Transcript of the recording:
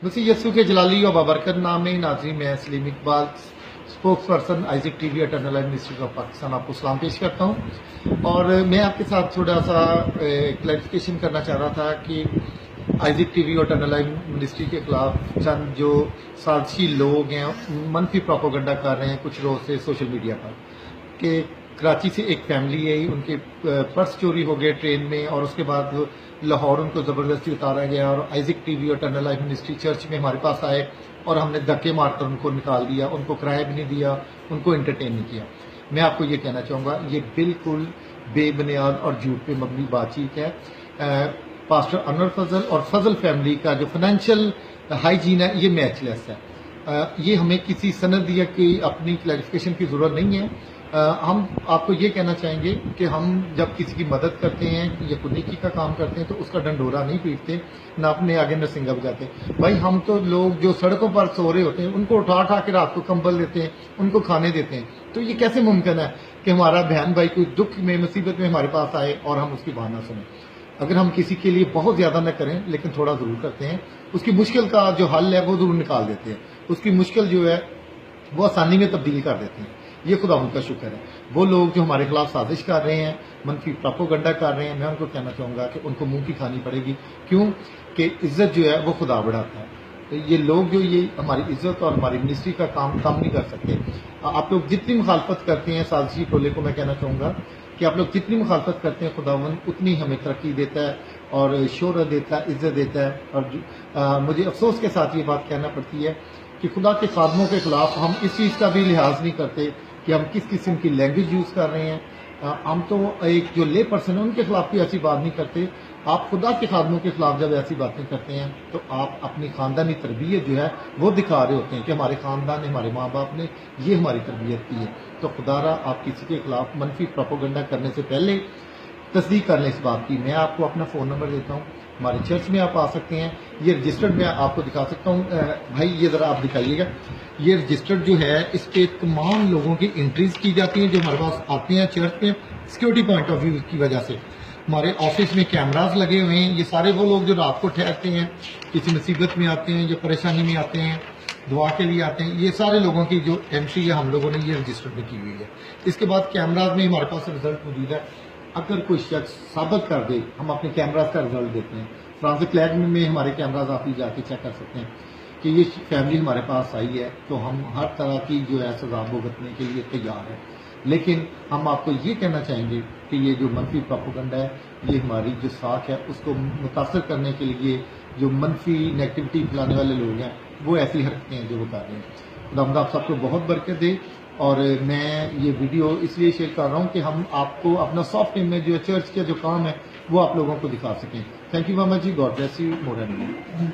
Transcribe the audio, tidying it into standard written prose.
मसीह यस्सु के जलाली और बाबरकत नाम में नाज़रीन मैं Salim Iqbal spokes person Isaac TV eternal life ministry of Pakistan आपको सलाम पेश करता हूँ। और मैं आपके साथ थोड़ा सा क्लैरिफिकेशन करना चाह रहा था कि आइजक टीवी और एटर्नल लाइफ मिनिस्ट्री के खिलाफ चंद जो साजिशी लोग हैं मनफी प्रोपोगंडा कर रहे हैं कुछ रोज से सोशल मीडिया पर कि कराची से एक फैमिली आई, उनके पर्स चोरी हो गए ट्रेन में और उसके बाद लाहौर उनको ज़बरदस्ती उतारा गया और आइजक टीवी और एटर्नल लाइफ मिनिस्ट्री चर्च में हमारे पास आए और हमने धक्के मारकर उनको निकाल दिया, उनको किराया भी नहीं दिया, उनको एंटरटेन नहीं किया। मैं आपको ये कहना चाहूँगा ये बिल्कुल बेबुनियाद और झूठ पे मबनी बातचीत है। पास्टर अनवर फजल और फजल फैमिली का जो फाइनेंशियल हाइजीन है ये मैचलेस है। ये हमें किसी सनद या कि अपनी क्लैरिफिकेशन की ज़रूरत नहीं है। हम आपको ये कहना चाहेंगे कि हम जब किसी की मदद करते हैं या कुनेकी का काम करते हैं तो उसका डंडोरा नहीं पीटते, ना अपने आगे नरसिंगा बजाते। भाई हम तो लोग जो सड़कों पर सो रहे होते हैं उनको उठा उठा के रात को कंबल देते हैं, उनको खाने देते हैं। तो ये कैसे मुमकिन है कि हमारा बहन भाई कोई दुख में मुसीबत में हमारे पास आए और हम उसकी बात ना सुने। अगर हम किसी के लिए बहुत ज्यादा न करें लेकिन थोड़ा जरूर करते हैं, उसकी मुश्किल का जो हल है वो जरूर निकाल देते हैं, उसकी मुश्किल जो है वो आसानी में तब्दील कर देते हैं। ये खुदा उनका शुक्र है। वो लोग जो हमारे खिलाफ साजिश कर रहे हैं, मनफी प्रोपोगंडा कर रहे हैं, मैं उनको कहना चाहूँगा कि उनको मुंह की खानी पड़ेगी। क्यों कि इज्जत जो है वो खुदा बढ़ाता है। तो ये लोग जो ये हमारी इज्जत और हमारी मिनिस्ट्री का काम नहीं कर सकते। आप लोग जितनी मुखालफत करते हैं साजिशी टोले को मैं कहना चाहूँगा कि आप लोग जितनी मुखालफत करते हैं खुदावंद उतनी हमें तरक्की देता है और शोहरत देता है, इज्जत देता है। और मुझे अफसोस के साथ ये बात कहना पड़ती है कि खुदा के खादमों के खिलाफ हम इस चीज़ का भी लिहाज नहीं करते कि हम किस किस्म की लैंग्वेज यूज़ कर रहे हैं। हम तो एक जो ले पर्सन है उनके खिलाफ भी ऐसी बात नहीं करते। आप खुदा के खादमों के खिलाफ जब ऐसी बातें करते हैं तो आप अपनी खानदानी तरबियत जो है वो दिखा रहे होते हैं कि हमारे खानदान ने, हमारे माँ बाप ने ये हमारी तरबियत की है। तो खुदारा आप किसी के खिलाफ मनफी प्रोपोगंडा करने से पहले तस्दीक कर लें इस बात की। मैं आपको अपना फ़ोन नंबर देता हूँ, हमारे चर्च में आप आ सकते हैं। ये रजिस्टर्ड मैं आपको दिखा सकता हूँ। भाई ये ज़रा आप दिखाइएगा। ये रजिस्टर्ड जो है इस पे तमाम लोगों की एंट्रीज की जाती हैं जो हमारे पास आते हैं चर्च में सिक्योरिटी पॉइंट ऑफ व्यू की वजह से। हमारे ऑफिस में कैमराज लगे हुए हैं। ये सारे वो लोग जो रात को ठहरते हैं, किसी मुसीबत में आते हैं, जो परेशानी में आते हैं, दुआ के लिए आते हैं, ये सारे लोगों की जो एंट्री है हम लोगों ने ये रजिस्टर्ड में की हुई है। इसके बाद कैमराज में हमारे पास रिजल्ट मौजूद है। अगर कोई शख्स साबित कर दे हम अपने कैमराज का रिजल्ट देते हैं। फ्रांसिस फ्लैग में हमारे कैमराज आप ही जाके चेक कर सकते हैं कि ये फैमिली हमारे पास आई है। तो हम हर तरह की जो है सजा भुगतने के लिए तैयार है। लेकिन हम आपको ये कहना चाहेंगे कि ये जो मनफी प्रोपोगंडा है ये हमारी जो साख है उसको मुतासर करने के लिए जो मनफी नेगेटिविटी फैलाने वाले लोग हैं वो ऐसी हरकतें हैं जो वो कर रहे हैं। खुदा आप सबको बहुत बरकत दे। और मैं ये वीडियो इसलिए शेयर कर रहा हूँ कि हम आपको अपना सॉफ्ट इमेज जो चर्च का जो काम है वो आप लोगों को दिखा सकें। थैंक यू वेरी मच जी। God bless you more and more.